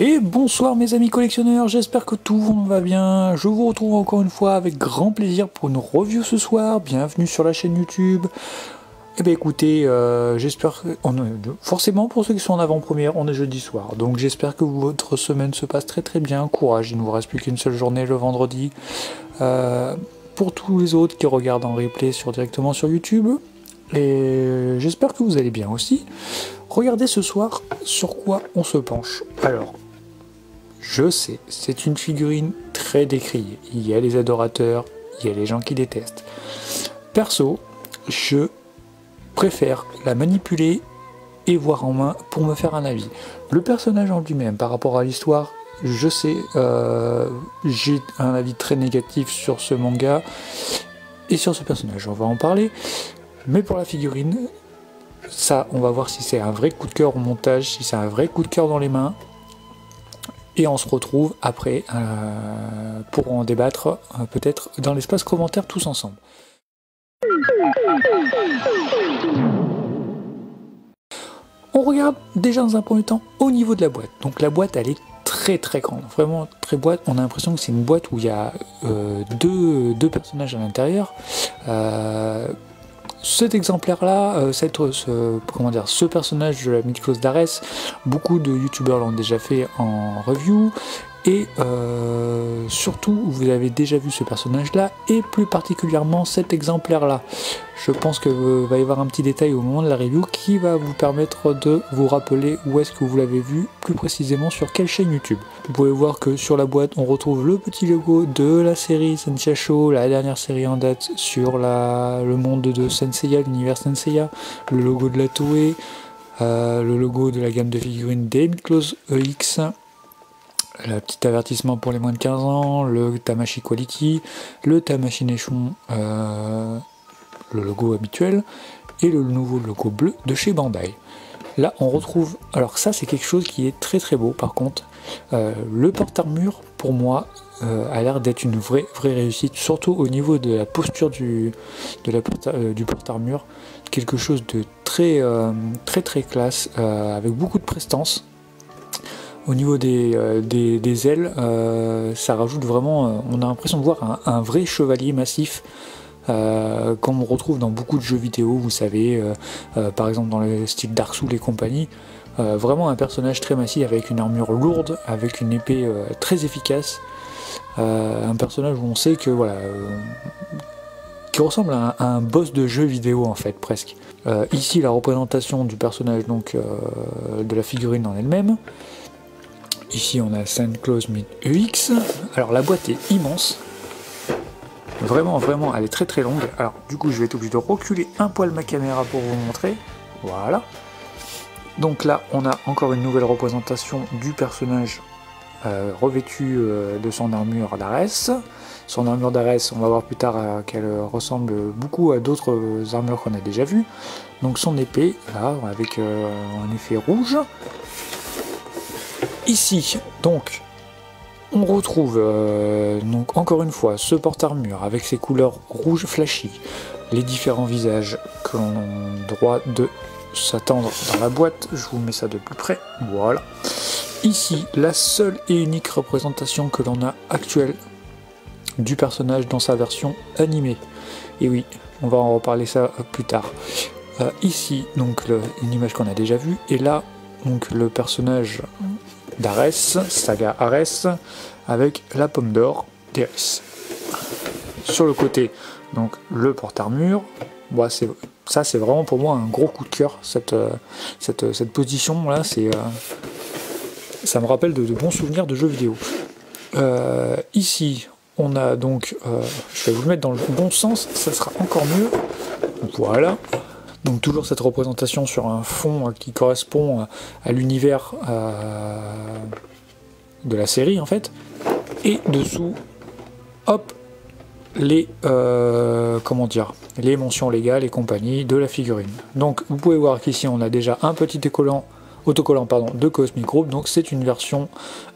Et bonsoir mes amis collectionneurs, j'espère que tout le monde va bien. Je vous retrouve encore une fois avec grand plaisir pour une review ce soir. Bienvenue sur la chaîne YouTube. Eh bien écoutez, j'espère que... forcément pour ceux qui sont en avant-première, on est jeudi soir. Donc j'espère que votre semaine se passe très très bien. Courage, il ne vous reste plus qu'une seule journée le vendredi. Pour tous les autres qui regardent en replay directement sur YouTube. Et j'espère que vous allez bien aussi. Regardez ce soir sur quoi on se penche. Alors, je sais, c'est une figurine très décriée. Il y a les adorateurs, il y a les gens qui détestent. Perso, je préfère la manipuler et voir en main pour me faire un avis. Le personnage en lui-même, par rapport à l'histoire, je sais, j'ai un avis très négatif sur ce manga et sur ce personnage. On va en parler. Mais pour la figurine, ça, on va voir si c'est un vrai coup de cœur au montage, si c'est un vrai coup de cœur dans les mains. Et on se retrouve après pour en débattre, peut-être dans l'espace commentaire tous ensemble. On regarde déjà dans un premier temps au niveau de la boîte. Donc la boîte, elle est très très grande, vraiment très boîte. On a l'impression que c'est une boîte où il y a deux personnages à l'intérieur. Cet exemplaire-là, ce personnage de la mythos d'Arès, beaucoup de youtubeurs l'ont déjà fait en review, et surtout vous avez déjà vu ce personnage-là, et plus particulièrement cet exemplaire-là. Je pense que va y avoir un petit détail au moment de la review qui va vous permettre de vous rappeler où est-ce que vous l'avez vu, plus précisément sur quelle chaîne YouTube. Vous pouvez voir que sur la boîte on retrouve le petit logo de la série Senseiya Show, la dernière série en date sur le monde de Senseiya, l'univers Senseiya, le logo de la Toei, le logo de la gamme de figurines des Mythos EX, le petit avertissement pour les moins de 15 ans, le Tamashii Quality, le Tamashii Nation, le logo habituel, et le nouveau logo bleu de chez Bandai. Là on retrouve, alors ça c'est quelque chose qui est très très beau par contre, le porte-armure pour moi a l'air d'être une vraie réussite, surtout au niveau de la posture du porte-armure, quelque chose de très classe, avec beaucoup de prestance. Au niveau des ailes, ça rajoute vraiment, on a l'impression de voir un vrai chevalier massif, comme on retrouve dans beaucoup de jeux vidéo, vous savez, par exemple dans le style Dark Souls et compagnie. Vraiment un personnage très massif avec une armure lourde, avec une épée très efficace. Un personnage où on sait que voilà, qui ressemble à un boss de jeu vidéo en fait presque. Ici la représentation du personnage, donc de la figurine en elle-même. Ici on a Santa Claus Myth EX. Alors la boîte est immense. Vraiment, elle est très très longue. Alors du coup je vais être obligé de reculer un poil ma caméra pour vous montrer. Voilà. Donc là on a encore une nouvelle représentation du personnage revêtu de son armure d'Arès. Son armure d'Arès, on va voir plus tard qu'elle ressemble beaucoup à d'autres armures qu'on a déjà vues. Donc son épée, là, avec un effet rouge. Ici, donc, on retrouve donc encore une fois ce porte-armure avec ses couleurs rouge flashy, les différents visages que l'on a droit de s'attendre dans la boîte. Je vous mets ça de plus près, voilà. Ici, la seule et unique représentation que l'on a actuelle du personnage dans sa version animée. Et oui, on va en reparler ça plus tard. Ici, donc une image qu'on a déjà vue, et là, donc le personnage d'Arès, saga Arès, avec la pomme d'or d'Eris. Sur le côté, donc le porte-armure. Bon, ça c'est vraiment pour moi un gros coup de cœur, cette position là, ça me rappelle de bons souvenirs de jeux vidéo. Ici on a donc, je vais vous le mettre dans le bon sens, ça sera encore mieux. Voilà. Donc toujours cette représentation sur un fond qui correspond à l'univers de la série en fait. Et dessous, hop, les mentions légales et compagnie de la figurine. Donc vous pouvez voir qu'ici on a déjà un petit autocollant de Cosmic Group, donc c'est une version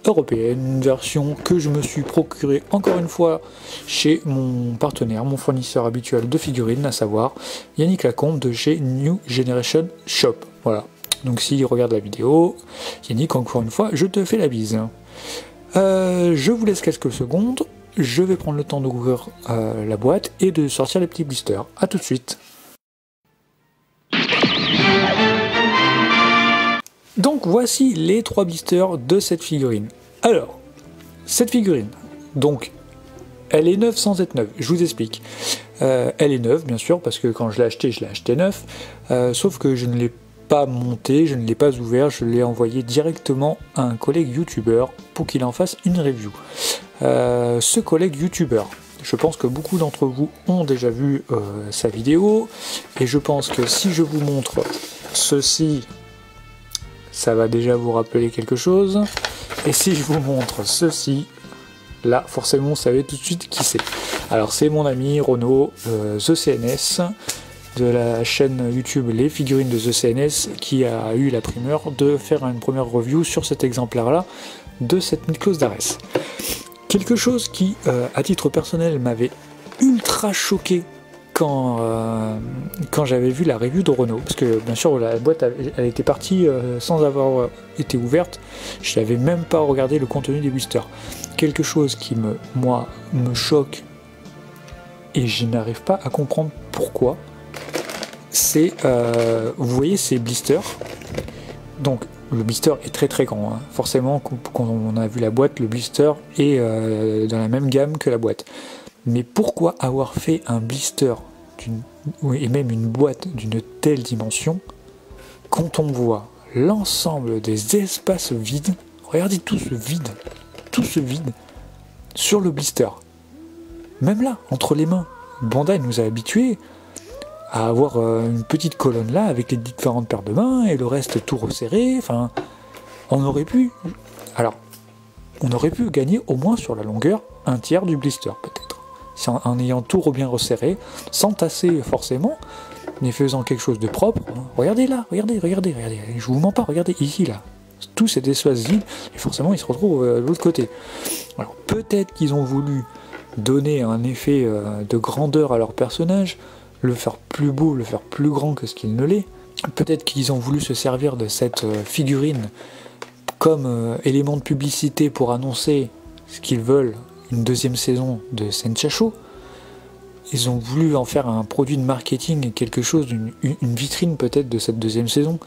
européenne, une version que je me suis procurée encore une fois chez mon partenaire, mon fournisseur habituel de figurines, à savoir Yannick Lacombe de chez New Generation Shop. Voilà, Donc s'il regarde la vidéo, Yannick, encore une fois, je te fais la bise. Je vous laisse quelques secondes, je vais prendre le temps d'ouvrir la boîte et de sortir les petits blisters. A tout de suite. Donc voici les 3 blisters de cette figurine. Alors, cette figurine, donc, elle est neuve sans être neuve, je vous explique. Elle est neuve, bien sûr, parce que quand je l'ai acheté neuf, sauf que je ne l'ai pas monté, je ne l'ai pas ouvert, je l'ai envoyé directement à un collègue youtubeur pour qu'il en fasse une review. Ce collègue youtubeur, je pense que beaucoup d'entre vous ont déjà vu sa vidéo, et je pense que si je vous montre ceci, ça va déjà vous rappeler quelque chose, et si je vous montre ceci, là forcément vous savez tout de suite qui c'est. Alors c'est mon ami Renaud, The CNS, de la chaîne YouTube Les Figurines de The CNS, qui a eu la primeur de faire une première review sur cet exemplaire là de cette Miklos d'Arès. Quelque chose qui à titre personnel m'avait ultra choqué quand j'avais vu la review de Renaud, parce que bien sûr la boîte elle était partie sans avoir été ouverte, je n'avais même pas regardé le contenu des blisters. Quelque chose qui me choque et je n'arrive pas à comprendre pourquoi, c'est vous voyez ces blisters, donc le blister est très très grand, hein. Forcément quand on a vu la boîte, le blister est dans la même gamme que la boîte. Mais pourquoi avoir fait un blister et même une boîte d'une telle dimension quand on voit l'ensemble des espaces vides? Regardez tout ce vide sur le blister. Même là, entre les mains, Bandai nous a habitués à avoir une petite colonne là avec les différentes paires de mains et le reste tout resserré. Enfin, on aurait pu gagner au moins sur la longueur un tiers du blister peut-être. En ayant tout bien resserré, sans tasser forcément, mais faisant quelque chose de propre. Regardez là, regardez, je vous mens pas, regardez ici là, tout cet espace vide, et forcément il se retrouve de l'autre côté. Alors peut-être qu'ils ont voulu donner un effet de grandeur à leur personnage, le faire plus beau, le faire plus grand que ce qu'il ne l'est. Peut-être qu'ils ont voulu se servir de cette figurine comme élément de publicité pour annoncer ce qu'ils veulent, une deuxième saison de Senchacho. Ils ont voulu en faire un produit de marketing, quelque chose, une vitrine peut-être de cette deuxième saison,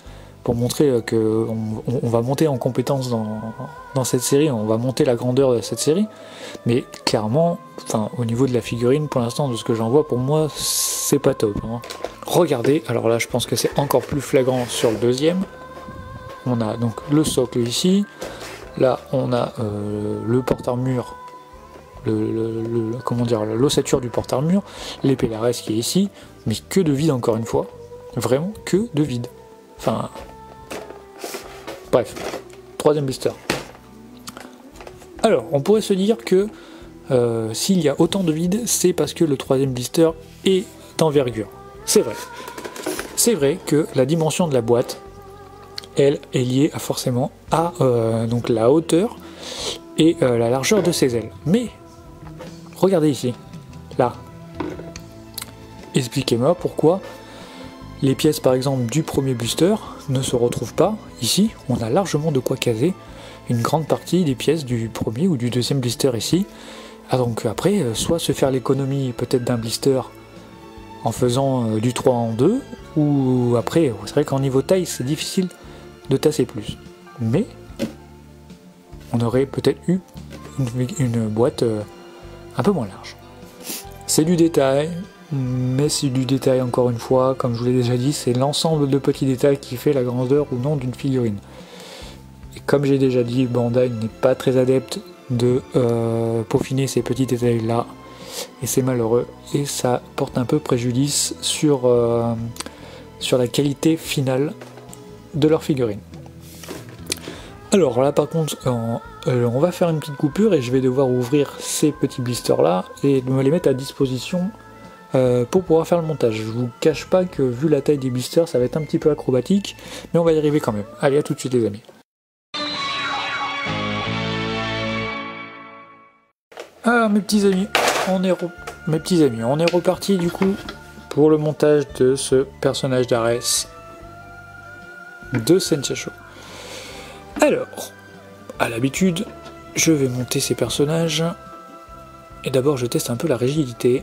pour montrer qu'on va monter en compétence dans cette série, on va monter la grandeur de cette série. Mais clairement, enfin, au niveau de la figurine, pour l'instant, de ce que j'en vois, pour moi, c'est pas top, hein. Regardez, alors là, je pense que c'est encore plus flagrant sur le deuxième. On a donc le socle ici, là, on a le porte-armure, comment dire, l'ossature du porte-armure, l'épée d'Arès qui est ici, mais que de vide encore une fois, vraiment que de vide. Enfin, bref, troisième blister. Alors, on pourrait se dire que s'il y a autant de vide, c'est parce que le troisième blister est d'envergure. C'est vrai. C'est vrai que la dimension de la boîte, elle, est liée forcément à donc la hauteur et la largeur de ses ailes. Mais regardez ici, là. Expliquez-moi pourquoi les pièces par exemple du premier blister ne se retrouvent pas ici. On a largement de quoi caser une grande partie des pièces du premier ou du deuxième blister ici. Ah, donc après, soit se faire l'économie peut-être d'un blister en faisant du 3 en 2, ou après, c'est vrai qu'en niveau taille c'est difficile de tasser plus. Mais on aurait peut-être eu une boîte un peu moins large. C'est du détail, mais c'est du détail encore une fois, comme je vous l'ai déjà dit, c'est l'ensemble de petits détails qui fait la grandeur ou non d'une figurine. Et comme j'ai déjà dit, Bandai n'est pas très adepte de peaufiner ces petits détails là, et c'est malheureux, et ça porte un peu préjudice sur la qualité finale de leur figurine. Alors là par contre, on va faire une petite coupure et je vais devoir ouvrir ces petits blisters là et me les mettre à disposition pour pouvoir faire le montage. Je vous cache pas que vu la taille des blisters, ça va être un petit peu acrobatique, mais on va y arriver quand même. Allez, à tout de suite les amis. Alors mes petits amis, on est reparti du coup pour le montage de ce personnage d'Arès. de Senchacho. Alors, à l'habitude, je vais monter ces personnages, et d'abord je teste un peu la rigidité,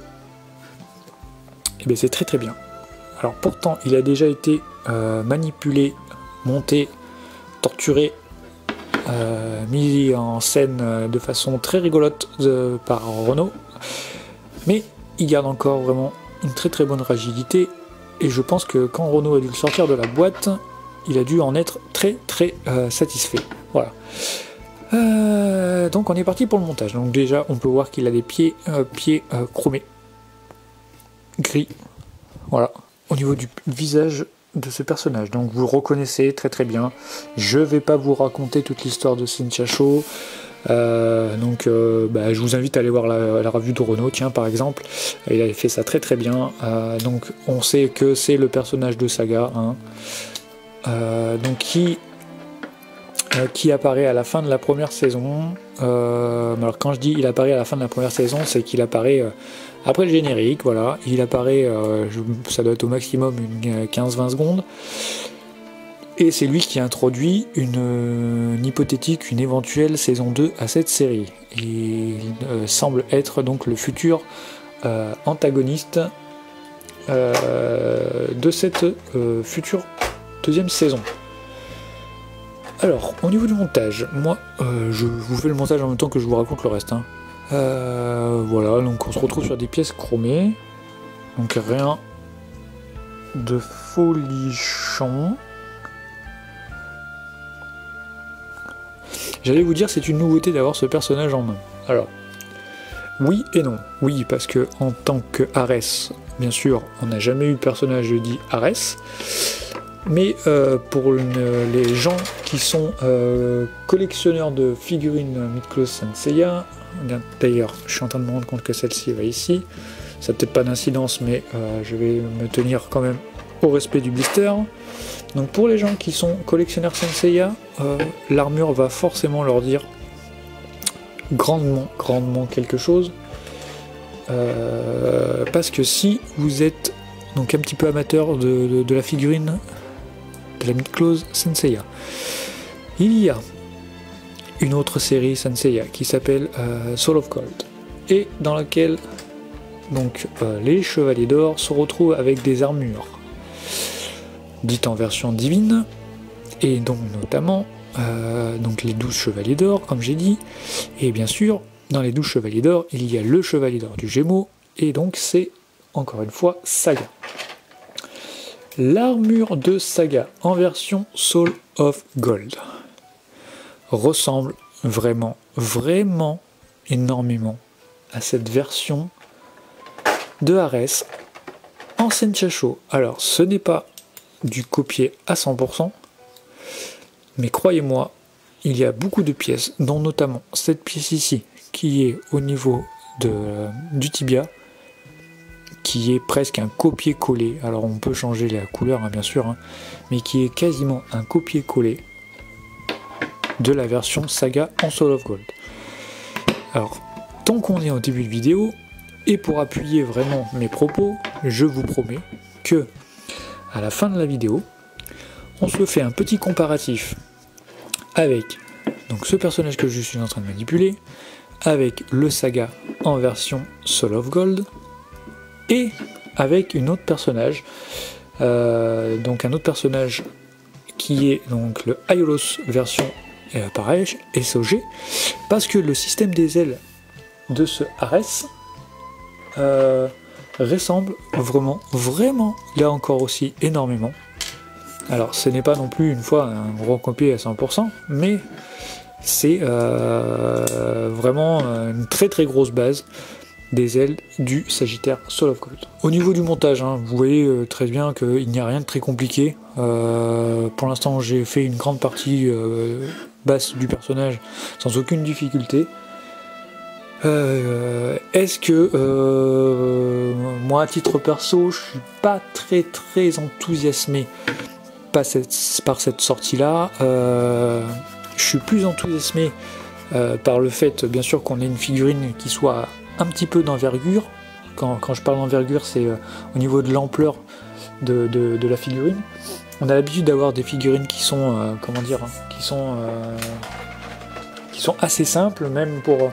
et bien c'est très très bien. Alors pourtant, il a déjà été manipulé, monté, torturé, mis en scène de façon très rigolote par Renault, mais il garde encore vraiment une très très bonne rigidité, et je pense que quand Renault a dû le sortir de la boîte, il a dû en être très très satisfait. Voilà. Donc on est parti pour le montage. Donc déjà on peut voir qu'il a des pieds chromés, gris, voilà, au niveau du visage de ce personnage. Donc vous le reconnaissez très très bien. Je vais pas vous raconter toute l'histoire de Senchacho. Je vous invite à aller voir la revue de Renault, tiens, par exemple. Il avait fait ça très très bien. Donc on sait que c'est le personnage de Saga, hein, qui apparaît à la fin de la première saison. Alors quand je dis il apparaît à la fin de la première saison, c'est qu'il apparaît après le générique, voilà. Il apparaît, ça doit être au maximum une 15-20 secondes. Et c'est lui qui introduit une hypothétique, une éventuelle saison 2 à cette série. Il semble être donc le futur antagoniste de cette future deuxième saison. Alors, au niveau du montage, moi, je vous fais le montage en même temps que je vous raconte le reste, hein. Voilà, donc on se retrouve sur des pièces chromées, donc rien de folichon. J'allais vous dire, c'est une nouveauté d'avoir ce personnage en main. Alors, oui et non. Oui, parce que en tant que Ares, bien sûr, on n'a jamais eu de personnage dit Ares. Mais pour les gens qui sont collectionneurs de figurines Midcloth Senseiya, d'ailleurs, je suis en train de me rendre compte que celle-ci va ici. Ça n'a peut-être pas d'incidence, mais je vais me tenir quand même au respect du blister. Donc pour les gens qui sont collectionneurs Senseiya, l'armure va forcément leur dire grandement quelque chose. Parce que si vous êtes donc un petit peu amateur de la figurine de la Midcloth Senseiya, il y a une autre série Senseiya qui s'appelle Soul of Gold, et dans laquelle donc les chevaliers d'or se retrouvent avec des armures dites en version divine, et donc notamment donc les 12 chevaliers d'or, comme j'ai dit, et bien sûr dans les 12 chevaliers d'or il y a le chevalier d'or du Gémeaux, et donc c'est encore une fois Saga. L'armure de Saga en version Soul of Gold ressemble vraiment énormément à cette version de Ares en Senchacho. Alors ce n'est pas du copier à 100%, mais croyez-moi, il y a beaucoup de pièces, dont notamment cette pièce ici, qui est au niveau du tibia, qui est presque un copier-coller. Alors on peut changer la couleur, hein, bien sûr, hein, mais qui est quasiment un copier-coller de la version Saga en Soul of Gold. Alors, tant qu'on est en début de vidéo, et pour appuyer vraiment mes propos, je vous promets que à la fin de la vidéo, on se fait un petit comparatif avec donc ce personnage que je suis en train de manipuler, avec le Saga en version Soul of Gold, et avec un autre personnage, donc un autre personnage qui est donc le Aiolos version pareil, SOG, parce que le système des ailes de ce Ares ressemble vraiment, là encore aussi énormément. Alors ce n'est pas non plus une fois un gros copier à 100%, mais c'est vraiment une très grosse base des ailes du Sagittaire Soul of Gold. Au niveau du montage, hein, vous voyez très bien qu'il n'y a rien de très compliqué. Pour l'instant j'ai fait une grande partie basse du personnage sans aucune difficulté. Est-ce que moi à titre perso je suis pas très enthousiasmé par cette sortie là. Je suis plus enthousiasmé par le fait bien sûr qu'on ait une figurine qui soit un petit peu d'envergure. Quand je parle d'envergure, c'est au niveau de l'ampleur de la figurine. on a l'habitude d'avoir des figurines qui sont, qui sont assez simples, même pour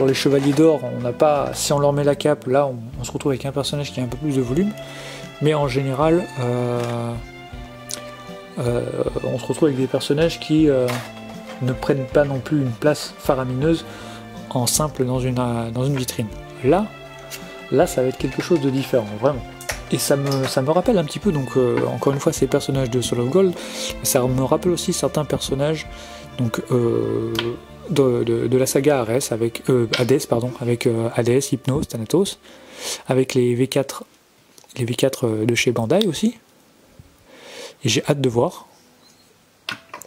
les chevaliers d'or, on n'a pas, si on leur met la cape, là on se retrouve avec un personnage qui a un peu plus de volume, mais en général on se retrouve avec des personnages qui ne prennent pas non plus une place faramineuse en simple dans une vitrine. Là ça va être quelque chose de différent, vraiment. Et ça me rappelle un petit peu, donc encore une fois, ces personnages de Soul of Gold, ça me rappelle aussi certains personnages donc, de la saga Hades, avec Hades, Hypnos, Thanatos, avec les V4 de chez Bandai aussi. Et j'ai hâte de voir.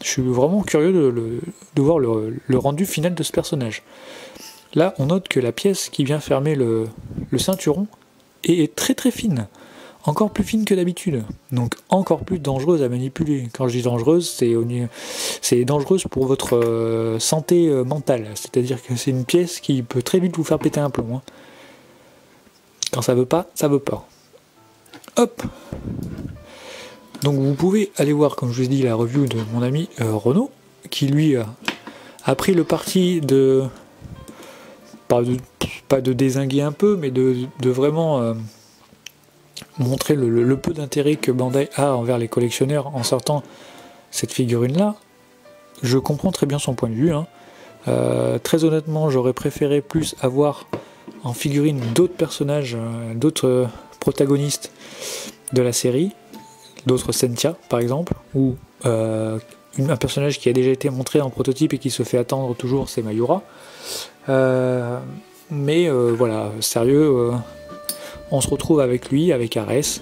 Je suis vraiment curieux de voir le rendu final de ce personnage. Là, on note que la pièce qui vient fermer le ceinturon est très très fine. Encore plus fine que d'habitude, donc encore plus dangereuse à manipuler. Quand je dis dangereuse, c'est dangereuse pour votre santé mentale. C'est-à-dire que c'est une pièce qui peut très vite vous faire péter un plomb. Hein. Quand ça veut pas, ça veut pas. Hop. Donc vous pouvez aller voir, comme je vous ai dit, la review de mon ami Renaud, qui lui a pris le parti de... Pas de dézinguer un peu, mais de vraiment... montrer le peu d'intérêt que Bandai a envers les collectionneurs en sortant cette figurine là. Je comprends très bien son point de vue, hein. Très honnêtement, j'aurais préféré plus avoir en figurine d'autres personnages, d'autres protagonistes de la série, d'autres Sentia par exemple, ou un personnage qui a déjà été montré en prototype et qui se fait attendre toujours, c'est Mayura. Mais voilà, sérieux, on se retrouve avec lui, avec Ares,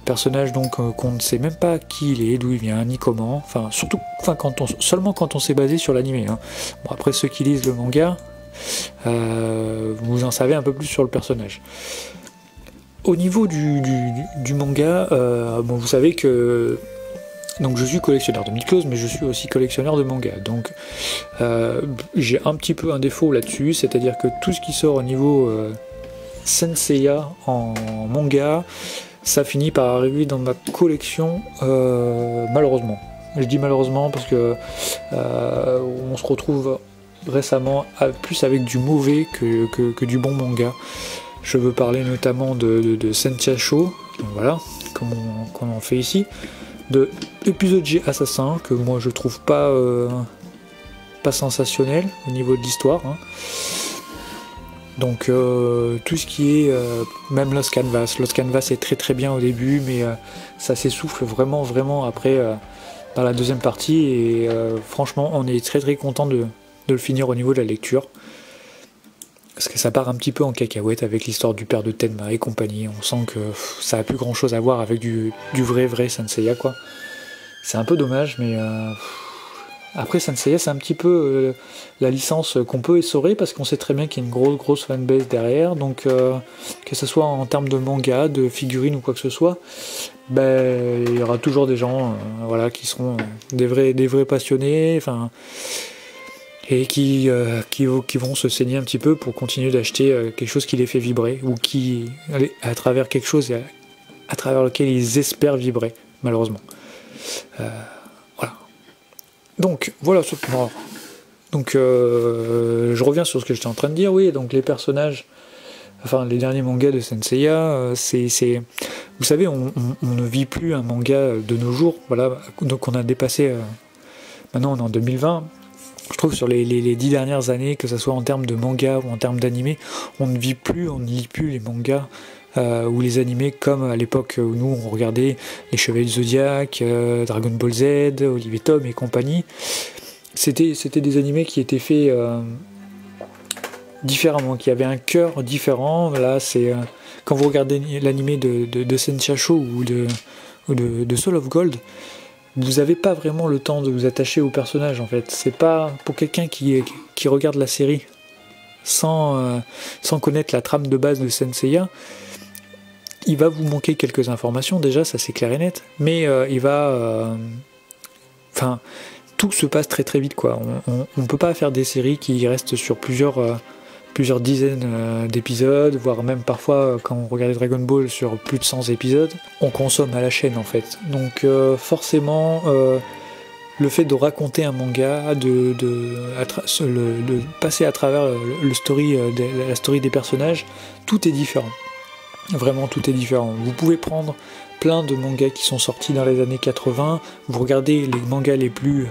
personnage donc qu'on ne sait même pas qui il est, d'où il vient, ni comment, enfin surtout seulement quand on s'est basé sur l'animé. Hein. Bon, après ceux qui lisent le manga, vous en savez un peu plus sur le personnage. Au niveau du manga, bon, vous savez que donc je suis collectionneur de Miklos, mais je suis aussi collectionneur de manga. Donc j'ai un petit peu un défaut là-dessus, c'est-à-dire que tout ce qui sort au niveau Senseiya en manga, ça finit par arriver dans ma collection malheureusement. Je dis malheureusement parce que on se retrouve récemment plus avec du mauvais que du bon manga. Je veux parler notamment de Sentia Show, donc voilà, comme on fait ici, de épisode G Assassin, que moi je trouve pas sensationnel au niveau de l'histoire. Hein. Donc tout ce qui est même Lost Canvas est très très bien au début, mais ça s'essouffle vraiment après dans la deuxième partie, et franchement on est très très content de le finir au niveau de la lecture, parce que ça part un petit peu en cacahuète avec l'histoire du père de Tenma et compagnie. On sent que ça a plus grand chose à voir avec du vrai Senseiya, quoi. C'est un peu dommage, mais après Senseiya c'est un petit peu la licence qu'on peut essorer, parce qu'on sait très bien qu'il y a une grosse fanbase derrière, donc que ce soit en termes de manga, de figurines ou quoi que ce soit, ben, il y aura toujours des gens voilà, qui seront des vrais passionnés, enfin, et qui vont se saigner un petit peu pour continuer d'acheter quelque chose qui les fait vibrer, ou qui, à travers quelque chose à travers lequel ils espèrent vibrer, malheureusement. Voilà. Donc voilà ce point. Donc je reviens sur ce que j'étais en train de dire. Oui, donc les personnages, enfin les derniers mangas de Senseiya, c'est vous savez, on ne vit plus un manga de nos jours. Voilà, donc on a dépassé. Maintenant on est en 2020. Je trouve sur les 10 dernières années, que ce soit en termes de manga ou en termes d'animé, on ne lit plus les mangas ou les animés comme à l'époque où nous on regardait les Chevaliers du Zodiac, Dragon Ball Z, Olivier Tom et compagnie. C'était des animés qui étaient faits différemment, qui avaient un cœur différent. Là, c'est quand vous regardez l'animé de Sentia Show ou de Soul of Gold, vous n'avez pas vraiment le temps de vous attacher au personnage, en fait. C'est pas pour quelqu'un qui regarde la série sans connaître la trame de base de Senseiya. Il va vous manquer quelques informations, déjà, ça c'est clair et net, mais il va... Enfin, tout se passe très très vite, quoi. On peut pas faire des séries qui restent sur plusieurs plusieurs dizaines d'épisodes, voire même parfois quand on regardait Dragon Ball sur plus de 100 épisodes, on consomme à la chaîne en fait. Donc forcément, le fait de raconter un manga, de passer à travers la story des personnages, tout est différent. Vraiment tout est différent. Vous pouvez prendre plein de mangas qui sont sortis dans les années 80, vous regardez les mangas les plus,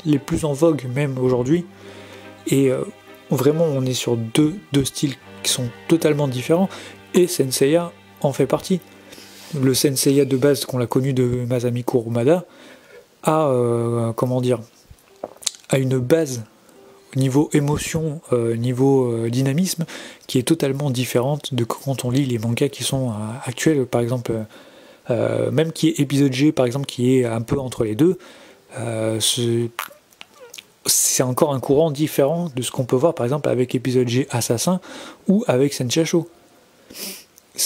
les plus en vogue même aujourd'hui, et vraiment on est sur deux styles qui sont totalement différents, et Senseiya en fait partie. Le Senseiya de base qu'on a connu de Masami Kurumada a une base au niveau émotion, niveau dynamisme, qui est totalement différente de quand on lit les mangas qui sont actuels, par exemple, même qui est épisode G, par exemple, qui est un peu entre les deux, c'est encore un courant différent de ce qu'on peut voir, par exemple, avec épisode G Assassin ou avec Senchasho.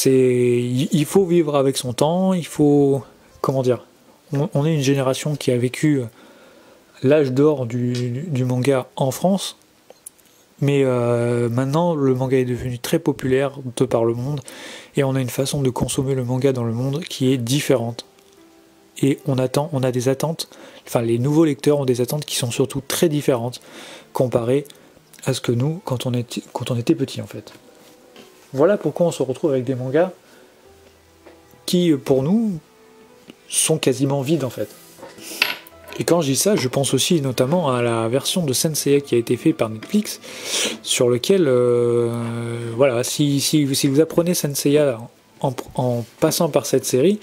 Il faut vivre avec son temps, il faut... on est une génération qui a vécu l'âge d'or du manga en France, mais maintenant le manga est devenu très populaire de par le monde, et on a une façon de consommer le manga dans le monde qui est différente. Et on a des attentes, enfin les nouveaux lecteurs ont des attentes qui sont surtout très différentes comparées à ce que nous, quand on était petit en fait. Voilà pourquoi on se retrouve avec des mangas qui, pour nous, sont quasiment vides en fait. Et quand je dis ça, je pense aussi notamment à la version de Senseiya qui a été faite par Netflix, sur lequel, si vous apprenez Senseiya en passant par cette série,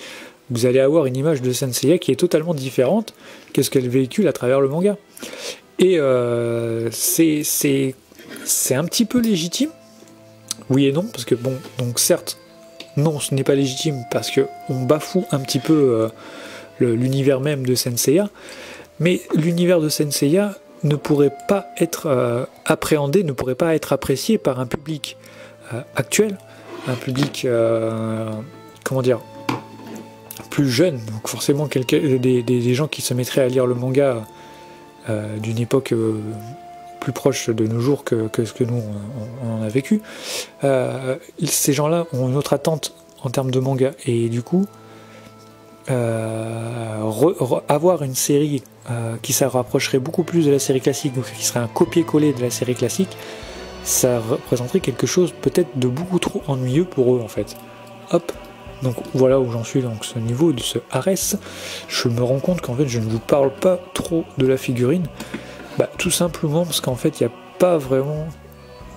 vous allez avoir une image de Senseiya qui est totalement différente que ce qu'elle véhicule à travers le manga. Et c'est un petit peu légitime, oui et non, parce que bon, donc certes, non, ce n'est pas légitime parce qu'on bafoue un petit peu l'univers même de Senseiya, mais l'univers de Senseiya ne pourrait pas être appréhendé, ne pourrait pas être apprécié par un public actuel, un public, plus jeune, donc forcément des gens qui se mettraient à lire le manga d'une époque plus proche de nos jours que ce que nous on a vécu. Ces gens-là ont une autre attente en termes de manga, et du coup avoir une série qui se rapprocherait beaucoup plus de la série classique, ou qui serait un copier-coller de la série classique, ça représenterait quelque chose peut-être de beaucoup trop ennuyeux pour eux en fait. Hop. Donc voilà où j'en suis dans ce niveau de ce Ares. Je me rends compte qu'en fait je ne vous parle pas trop de la figurine, tout simplement parce qu'en fait il n'y a pas vraiment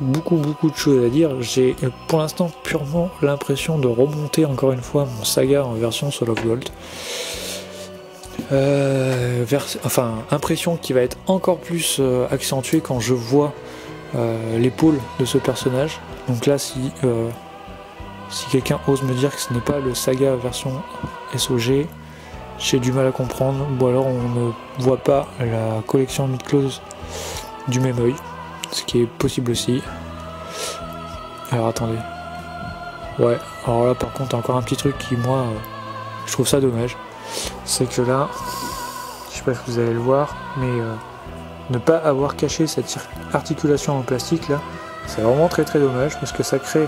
beaucoup de choses à dire. J'ai pour l'instant purement l'impression de remonter encore une fois mon saga en version Soul of Gold. Impression qui va être encore plus accentuée quand je vois l'épaule de ce personnage. Donc là si quelqu'un ose me dire que ce n'est pas le saga version SOG, j'ai du mal à comprendre, ou alors on ne voit pas la collection Mid-Close du même œil, ce qui est possible aussi. Alors attendez. Ouais, alors là par contre encore un petit truc qui moi, je trouve ça dommage, c'est que là, je sais pas si vous allez le voir, mais ne pas avoir caché cette articulation en plastique là, c'est vraiment très dommage, parce que ça crée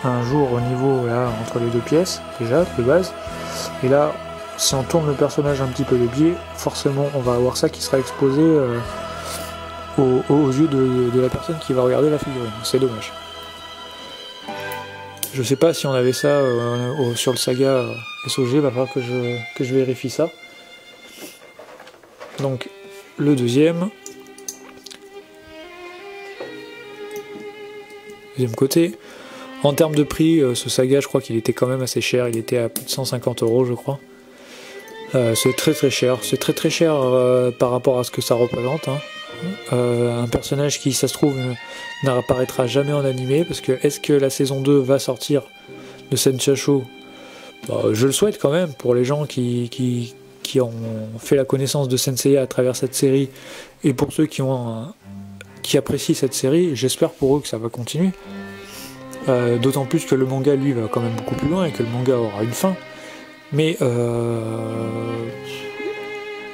un jour au niveau là entre les deux pièces déjà de base, et là si on tourne le personnage un petit peu de biais, forcément on va avoir ça qui sera exposé aux yeux de la personne qui va regarder la figurine. C'est dommage. Je sais pas si on avait ça sur le saga SOG, va falloir que je vérifie ça. Donc le deuxième côté. En termes de prix, ce saga, je crois qu'il était quand même assez cher. Il était à plus de 150 €, je crois. C'est très cher. C'est très cher par rapport à ce que ça représente. Hein. Un personnage qui, ça se trouve, n'apparaîtra jamais en animé, parce que est-ce que la saison 2 va sortir de Senchasho ? Je le souhaite quand même pour les gens qui ont fait la connaissance de Senseiya à travers cette série, et pour ceux qui apprécient cette série, j'espère pour eux que ça va continuer. D'autant plus que le manga lui va quand même beaucoup plus loin et que le manga aura une fin, mais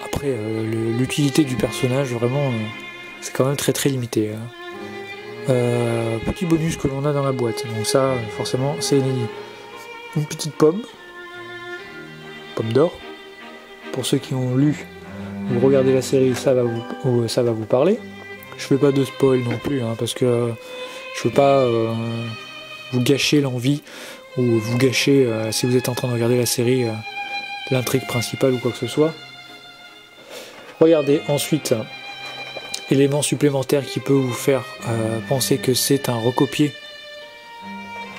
après l'utilité du personnage vraiment c'est quand même très limité. petit bonus que l'on a dans la boîte. Donc ça, forcément, c'est une petite pomme d'or. Pour ceux qui ont lu ou regardé la série, ça va vous parler. Je fais pas de spoil non plus, hein, parce que je veux pas vous gâcher l'envie ou vous gâcher, si vous êtes en train de regarder la série, l'intrigue principale ou quoi que ce soit. Regardez ensuite, élément supplémentaire qui peut vous faire penser que c'est un recopié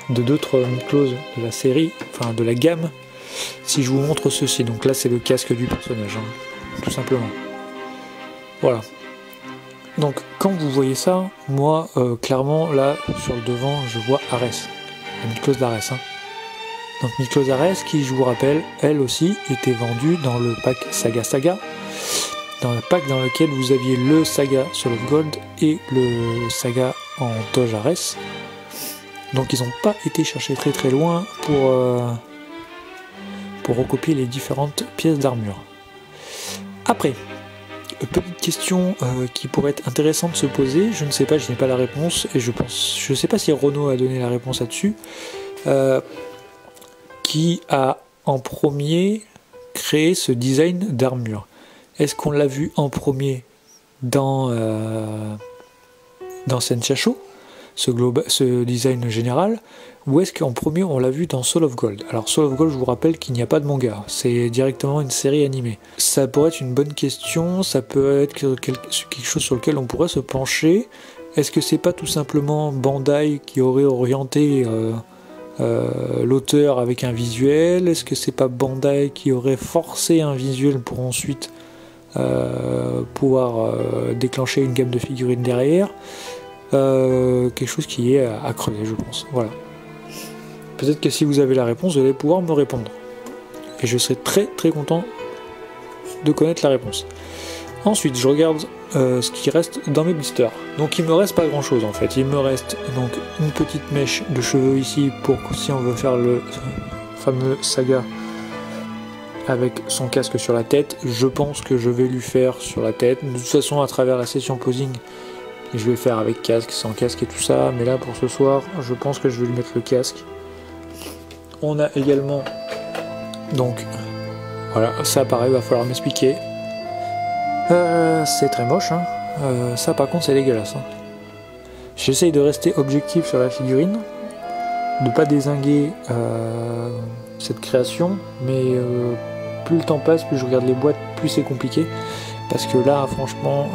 de d'autres clauses de la série, enfin de la gamme. Si je vous montre ceci, donc là c'est le casque du personnage, hein, tout simplement. Voilà. Donc quand vous voyez ça, moi clairement là sur le devant je vois Ares, la Miklos d'Ares. Hein. Donc Miklos d'Ares qui, je vous rappelle, elle aussi était vendue dans le pack Saga Saga, dans le pack dans lequel vous aviez le Saga Soul of Gold et le Saga en Doge Ares. Donc ils n'ont pas été chercher très très loin pour recopier les différentes pièces d'armure. Après, petite question qui pourrait être intéressante de se poser, je ne sais pas, je n'ai pas la réponse, et je ne sais pas si Renaud a donné la réponse là-dessus. Qui a en premier créé ce design d'armure? Est-ce qu'on l'a vu en premier dans Senchacho, ce design général, ou est-ce qu'en premier on l'a vu dans Soul of Gold? Alors Soul of Gold, je vous rappelle qu'il n'y a pas de manga, c'est directement une série animée. Ça pourrait être une bonne question, ça peut être quelque chose sur lequel on pourrait se pencher. Est-ce que c'est pas tout simplement Bandai qui aurait orienté l'auteur avec un visuel? Est-ce que c'est pas Bandai qui aurait forcé un visuel pour ensuite pouvoir déclencher une gamme de figurines derrière? Quelque chose qui est à creuser, je pense. Voilà. Peut-être que si vous avez la réponse, vous allez pouvoir me répondre. Et je serai très très content de connaître la réponse. Ensuite, je regarde ce qui reste dans mes blisters. Donc il me reste pas grand chose en fait. Il me reste donc une petite mèche de cheveux ici pour si on veut faire le fameux Saga avec son casque sur la tête. Je pense que je vais lui faire sur la tête. De toute façon, à travers la session posing, je vais faire avec casque, sans casque et tout ça. Mais là, pour ce soir, je pense que je vais lui mettre le casque. On a également, donc, voilà, ça pareil, va falloir m'expliquer. C'est très moche, hein. Ça par contre c'est dégueulasse. Hein. J'essaye de rester objectif sur la figurine, de pas dézinguer cette création, mais plus le temps passe, plus je regarde les boîtes, plus c'est compliqué. Parce que là, franchement,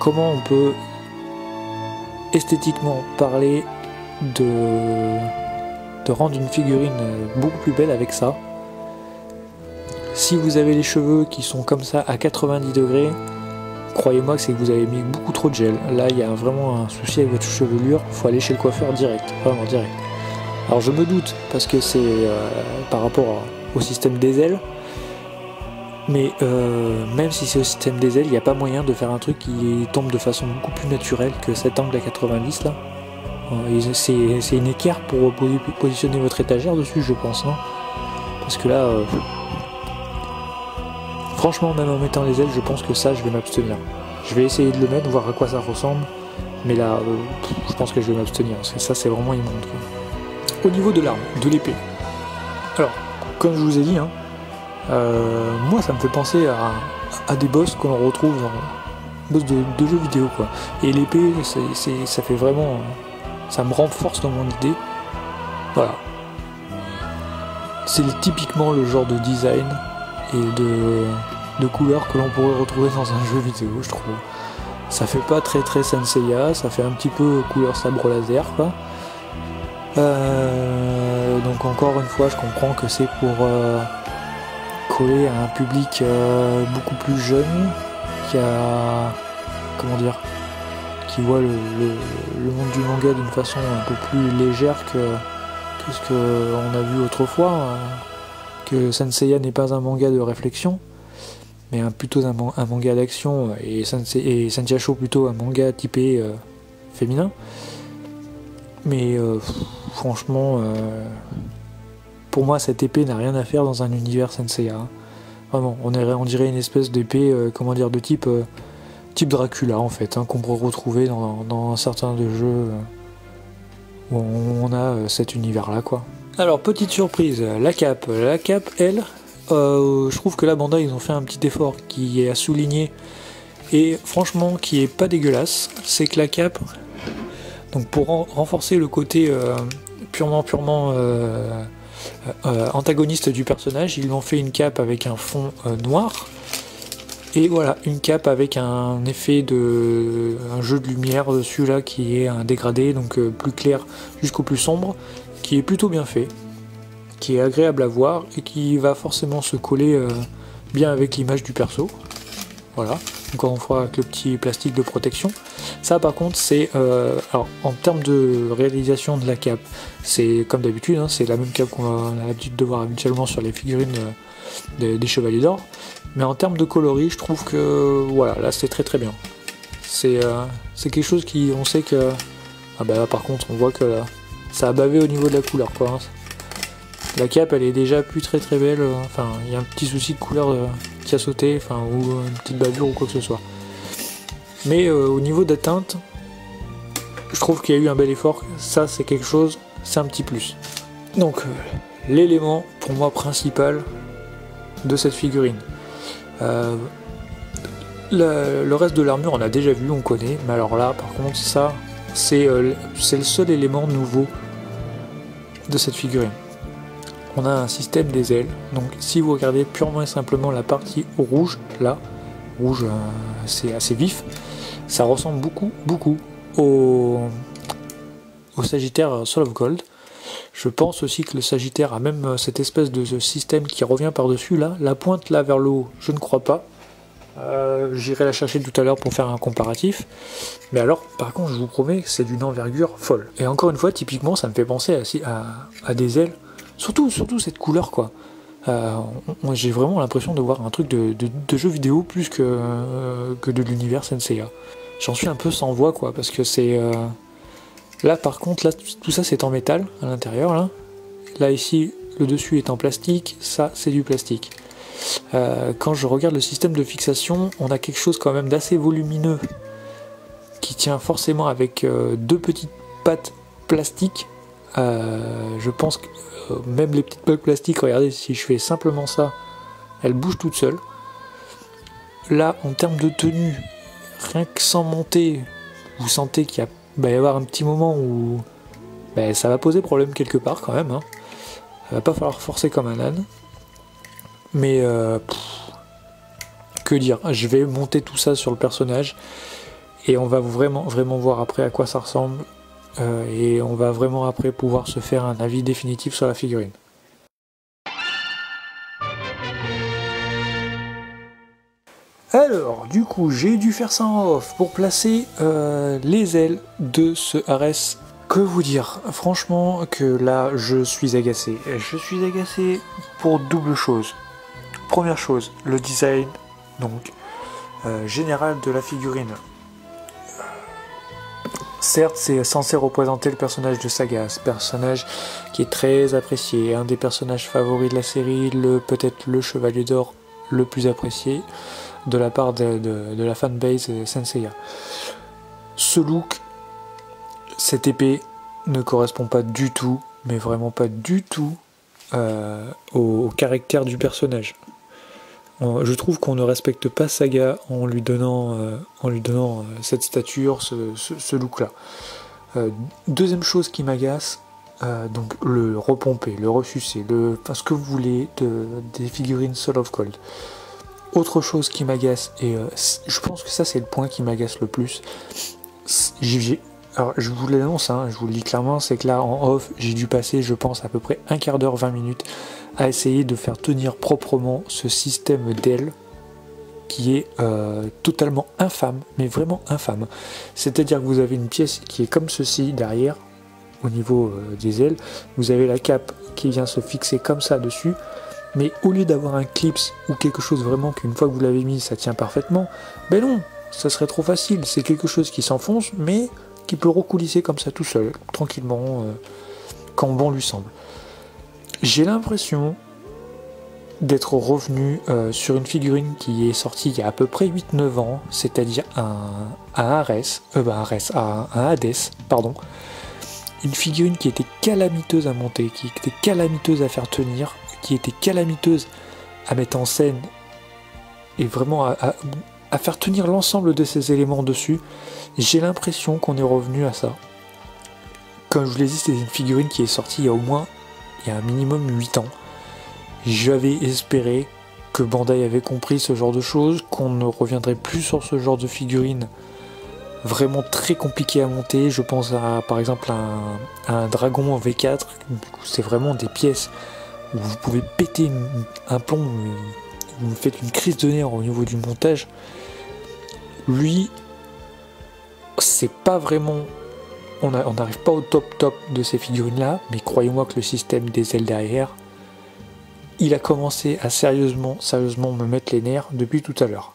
comment on peut esthétiquement parler de rendre une figurine beaucoup plus belle avec ça? Si vous avez les cheveux qui sont comme ça à 90 degrés, croyez-moi que c'est que vous avez mis beaucoup trop de gel. Là, il y a vraiment un souci avec votre chevelure, il faut aller chez le coiffeur direct, vraiment direct. Alors je me doute, parce que c'est par rapport au système des ailes, mais même si c'est au système des ailes, il n'y a pas moyen de faire un truc qui tombe de façon beaucoup plus naturelle que cet angle à 90 là. C'est une équerre pour positionner votre étagère dessus, je pense, non? Parce que là, franchement, même en mettant les ailes, je pense que ça, je vais m'abstenir. Je vais essayer de le mettre, voir à quoi ça ressemble, mais là, je pense que je vais m'abstenir, parce que ça, c'est vraiment immonde, quoi. Au niveau de l'arme, de l'épée. Alors, comme je vous ai dit, hein, moi, ça me fait penser à des boss que l'on retrouve dans boss de jeux vidéo, quoi. Et l'épée, ça fait vraiment... ça me renforce dans mon idée. Voilà. C'est typiquement le genre de design et de couleurs que l'on pourrait retrouver dans un jeu vidéo, je trouve. Ça fait pas très très Senseiya, ça fait un petit peu couleur sabre laser, quoi. Donc encore une fois, je comprends que c'est pour coller à un public beaucoup plus jeune, qui a... comment dire, qui voit le monde du manga d'une façon un peu plus légère que ce qu'on a vu autrefois, hein. Que Senseiya n'est pas un manga de réflexion, mais plutôt un manga d'action, et Senchacho plutôt un manga typé féminin. Mais franchement, pour moi, cette épée n'a rien à faire dans un univers Senseiya. Hein. Vraiment, on dirait une espèce d'épée, comment dire, de type type Dracula en fait, hein, qu'on peut retrouver dans certains de jeux où on a cet univers là quoi. Alors petite surprise, la cape, elle, je trouve que la Bandai ils ont fait un petit effort qui est à souligner et franchement qui est pas dégueulasse, c'est que la cape, donc pour renforcer le côté purement antagoniste du personnage, ils lui ont fait une cape avec un fond noir. Et voilà, une cape avec un effet un jeu de lumière dessus là qui est un dégradé, donc plus clair jusqu'au plus sombre, qui est plutôt bien fait, qui est agréable à voir et qui va forcément se coller bien avec l'image du perso. Voilà, encore une fois avec le petit plastique de protection. Ça par contre c'est, alors en termes de réalisation de la cape, c'est comme d'habitude, hein, c'est la même cape qu'on a l'habitude de voir habituellement sur les figurines des Chevaliers d'Or. Mais en termes de coloris, je trouve que voilà, là c'est très très bien. C'est quelque chose qui, on sait que... Ah bah là, par contre, on voit que là, ça a bavé au niveau de la couleur quoi. Hein. La cape elle est déjà plus très très belle, enfin il y a un petit souci de couleur qui a sauté, enfin ou une petite bavure ou quoi que ce soit. Mais au niveau de la teinte, je trouve qu'il y a eu un bel effort, ça c'est quelque chose, c'est un petit plus. Donc l'élément pour moi principal de cette figurine. Le reste de l'armure on a déjà vu, on connaît, mais alors là par contre ça c'est le seul élément nouveau de cette figurine. On a un système des ailes, donc si vous regardez purement et simplement la partie rouge, là, rouge c'est assez vif, ça ressemble beaucoup au Sagittaire Soul of Gold. Je pense aussi que le Sagittaire a même cette espèce de système qui revient par-dessus là, la pointe là vers le haut, je ne crois pas. J'irai la chercher tout à l'heure pour faire un comparatif. Mais alors, par contre, je vous promets que c'est d'une envergure folle. Et encore une fois, typiquement, ça me fait penser à des ailes. Surtout cette couleur, quoi. Moi, j'ai vraiment l'impression de voir un truc de jeu vidéo plus que de l'univers Senseiya. J'en suis un peu sans voix, quoi, parce que c'est... Là, par contre, là, tout ça, c'est en métal, à l'intérieur, là. Là, ici, le dessus est en plastique. Ça, c'est du plastique. Quand je regarde le système de fixation, on a quelque chose quand même d'assez volumineux qui tient forcément avec deux petites pattes plastiques. Je pense que même les petites pattes plastiques, regardez, si je fais simplement ça, elles bougent toutes seules. Là, en termes de tenue, rien que sans monter, vous sentez qu'il va y avoir un petit moment où ça va poser problème quelque part quand même. Hein. Il va pas falloir forcer comme un âne. Mais que dire, je vais monter tout ça sur le personnage et on va vraiment voir après à quoi ça ressemble et on va vraiment après pouvoir se faire un avis définitif sur la figurine. Alors du coup j'ai dû faire ça en off pour placer les ailes de ce Ares. Que vous dire, franchement que là je suis agacé. Je suis agacé pour double chose. Première chose, le design donc général de la figurine. Certes, c'est censé représenter le personnage de Saga, ce personnage qui est très apprécié, un des personnages favoris de la série, peut-être le Chevalier d'Or le plus apprécié de la part de la fanbase Senseiya. Ce look, cette épée ne correspond pas du tout, mais vraiment pas du tout au caractère du personnage. Je trouve qu'on ne respecte pas Saga en lui donnant cette stature, ce look-là. Deuxième chose qui m'agace, donc le repompé, le ressucé, ce que vous voulez des figurines Soul of Gold. Autre chose qui m'agace, et je pense que ça c'est le point qui m'agace le plus, alors je vous l'annonce, hein, je vous le dis clairement, c'est que là en off, j'ai dû passer, je pense, à peu près un quart d'heure, 20 minutes à essayer de faire tenir proprement ce système d'ailes qui est totalement infâme, mais vraiment infâme. C'est-à-dire que vous avez une pièce qui est comme ceci derrière, au niveau des ailes, vous avez la cape qui vient se fixer comme ça dessus, mais au lieu d'avoir un clips ou quelque chose vraiment qu'une fois que vous l'avez mis ça tient parfaitement, ben non, ça serait trop facile, c'est quelque chose qui s'enfonce, mais qui peut recoulisser comme ça tout seul, tranquillement, quand bon lui semble. J'ai l'impression d'être revenu sur une figurine qui est sortie il y a à peu près 8-9 ans, c'est-à-dire un Hades, pardon. Une figurine qui était calamiteuse à monter, qui était calamiteuse à faire tenir, qui était calamiteuse à mettre en scène et vraiment à faire tenir l'ensemble de ces éléments dessus. J'ai l'impression qu'on est revenu à ça. Comme je vous l'ai dit, c'est une figurine qui est sortie il y a un minimum 8 ans. J'avais espéré que Bandai avait compris ce genre de choses, qu'on ne reviendrait plus sur ce genre de figurine vraiment très compliqué à monter. Je pense par exemple à un dragon en V4, c'est vraiment des pièces où vous pouvez péter un plomb, vous faites une crise de nerfs au niveau du montage. Lui, c'est pas vraiment... On n'arrive pas au top de ces figurines là, mais croyez-moi que le système des ailes derrière, il a commencé à sérieusement me mettre les nerfs depuis tout à l'heure.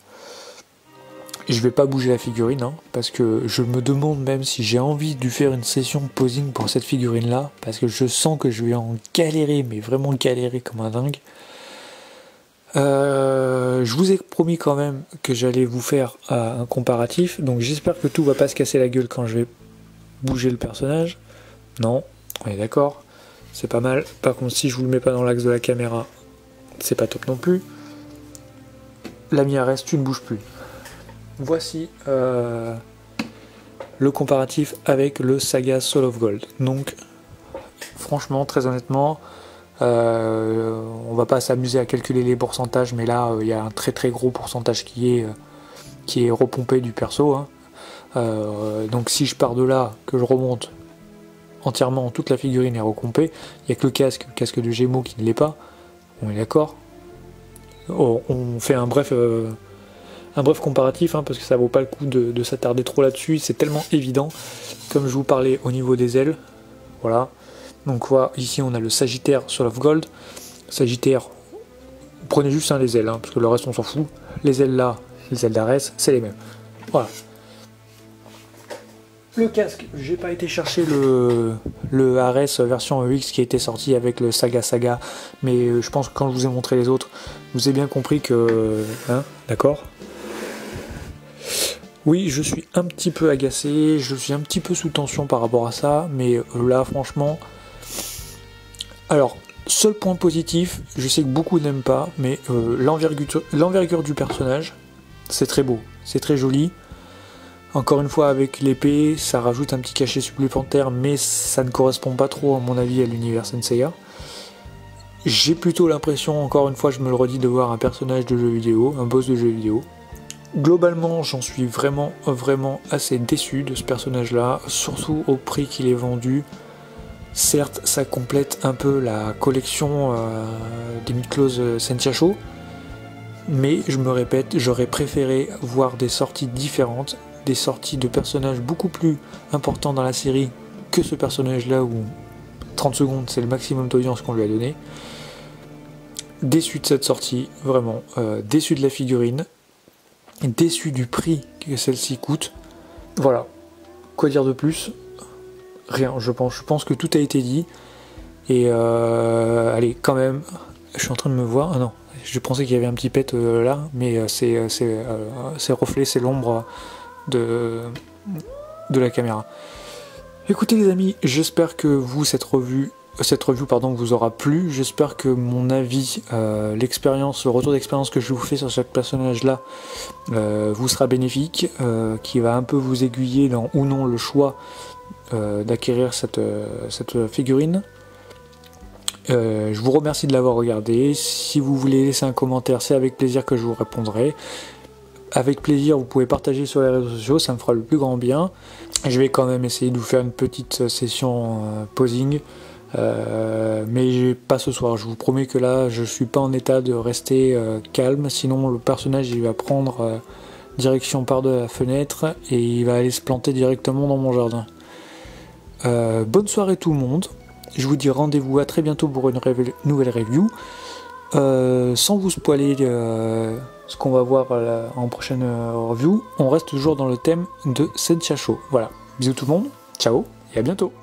Je vais pas bouger la figurine, hein, parce que je me demande même si j'ai envie de faire une session posing pour cette figurine là, parce que je sens que je vais en galérer, mais vraiment galérer comme un dingue. Je vous ai promis quand même que j'allais vous faire un comparatif, donc j'espère que tout va pas se casser la gueule quand je vais bouger le personnage. Non, on est d'accord, c'est pas mal. Par contre, si je vous le mets pas dans l'axe de la caméra, c'est pas top non plus. L'ami Ares, tu ne bouges plus. Voici le comparatif avec le Saga Soul of Gold. Donc, franchement, très honnêtement, on va pas s'amuser à calculer les pourcentages, mais là, il y a un très gros pourcentage qui est repompé du perso. Hein. Donc, si je pars de là, que je remonte entièrement, toute la figurine est recompée, il n'y a que le casque de Gémeaux qui ne l'est pas. On est d'accord. On fait un bref comparatif, hein, parce que ça vaut pas le coup de s'attarder trop là-dessus, c'est tellement évident. Comme je vous parlais au niveau des ailes, voilà. Donc voilà, ici on a le Sagittaire Soul of Gold. Sagittaire, prenez juste les ailes, hein, parce que le reste on s'en fout. Les ailes là, les ailes d'Ares, c'est les mêmes. Voilà. Le casque, j'ai pas été chercher le Ares version EX qui a été sorti avec le Saga, mais je pense que quand je vous ai montré les autres, vous avez bien compris que... Hein, d'accord ? Oui, je suis un petit peu agacé, je suis un petit peu sous tension par rapport à ça, mais là franchement... Alors, seul point positif, je sais que beaucoup n'aiment pas, mais l'envergure du personnage, c'est très beau, c'est très joli. Encore une fois, avec l'épée, ça rajoute un petit cachet supplémentaire, mais ça ne correspond pas trop, à mon avis, à l'univers Senseiya. J'ai plutôt l'impression, encore une fois, je me le redis, de voir un personnage de jeu vidéo, un boss de jeu vidéo. Globalement, j'en suis vraiment assez déçu de ce personnage-là, surtout au prix qu'il est vendu. Certes, ça complète un peu la collection des Midclose Senshiasho, mais je me répète, j'aurais préféré voir des sorties différentes, des sorties de personnages beaucoup plus importants dans la série que ce personnage-là où 30 secondes c'est le maximum d'audience qu'on lui a donné. Déçu de cette sortie, vraiment, déçu de la figurine, déçu du prix que celle-ci coûte. Voilà, quoi dire de plus? Rien, je pense que tout a été dit. Et allez, quand même, je suis en train de me voir. Ah non, je pensais qu'il y avait un petit pet là, mais c'est reflet, c'est l'ombre de la caméra. Écoutez les amis, j'espère que cette review vous aura plu. J'espère que mon avis, l'expérience, le retour d'expérience que je vous fais sur ce personnage là vous sera bénéfique, qui va un peu vous aiguiller dans ou non le choix d'acquérir cette figurine. Je vous remercie de l'avoir regardé. Si vous voulez laisser un commentaire, c'est avec plaisir que je vous répondrai. Avec plaisir, vous pouvez partager sur les réseaux sociaux, ça me fera le plus grand bien. Je vais quand même essayer de vous faire une petite session posing, mais pas ce soir. Je vous promets que là, je suis pas en état de rester calme, sinon le personnage il va prendre direction par de la fenêtre et il va aller se planter directement dans mon jardin. Bonne soirée tout le monde. Je vous dis rendez-vous à très bientôt pour une nouvelle review. Sans vous spoiler ce qu'on va voir en prochaine review, on reste toujours dans le thème de Senshiasho. Voilà, bisous tout le monde, ciao et à bientôt.